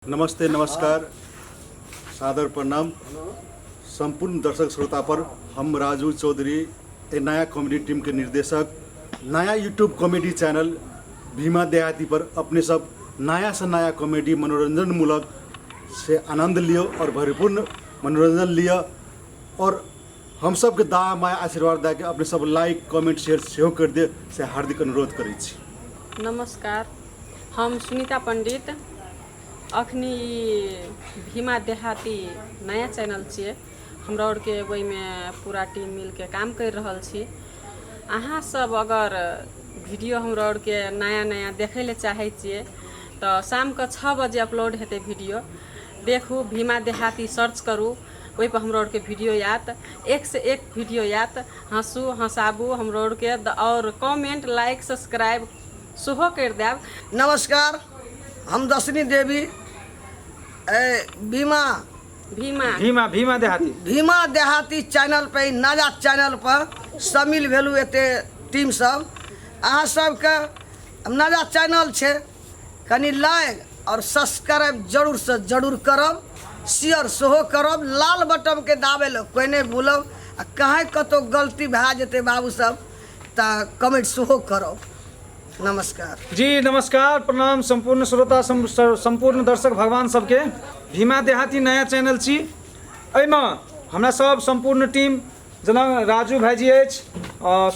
नमस्ते नमस्कार सादर प्रणाम संपूर्ण दर्शक श्रोता पर हम राजू चौधरी एक नया कॉमेडी टीम के निर्देशक नया यूट्यूब कॉमेडी चैनल भीमा देहाती पर अपने सब नया से नया कॉमेडी मनोरंजन मूलक से आनंद लियो और भरपूर्ण मनोरंजन लिया और हम सब के दा माया आशीर्वाद दे के अपने सब लाइक कमेंट शेयर सेहो कर दे से हार्दिक अनुरोध करै छी। नमस्कार, हम सुनीता पंडित अखनी भीमा देहाती नया चैनल छे हमरा और के वही में पूरा टीम मिल के काम कर रहल छी। अहाँ सब अगर वीडियो हमरा और के नया नया देखे ले चाहे छिए तो शाम के 6 बजे अपलोड हेते वीडियो देखू भीमा देहाती सर्च करू वही पर हमरा और के वीडियो यात एक से एक वीडियो यात हंसू हंसाबू हमरा और के और कमेंट लाइक सब्सक्राइब सुहो कर देव। नमस्कार, हम दशनी देवी भीमा भीमा भीमा देहाती चैनल पे नया चैनल पर शामिल भेलू एते टीम सब। अहाँ सबके नया चैनल छे कनी लाइक और सब्सक्राइब जरूर से जरूर करब, शेयर सेहो करब, लाल बटन के दाबे लो कोई नहीं भूलब। आ कहीं कतो गलती भए जेते बाबू सब त कमेंट सेहो करब। नमस्कार जी, नमस्कार प्रणाम संपूर्ण श्रोता संपूर्ण दर्शक भगवान सबके। भीमा देहाती नया चैनल छी, एहिमे हमरा सब संपूर्ण टीम जेना राजू भाईजी अछि,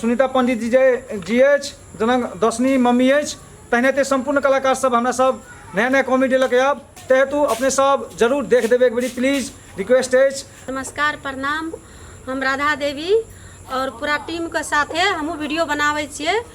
सुनीता पंडित जी अछि, जेना दशनी मम्मी अछि, तहिनाते संपूर्ण कलाकार सब हमरा सब नया नया कॉमेडी लगे आब तेहेतु अपने सब जरूर देख देबै एक बारी प्लीज, रिक्वेस्ट अछि। नमस्कार प्रणाम, हम राधा देवी और पूरा टीम के साथे हमहूँ वीडियो बनावे छिए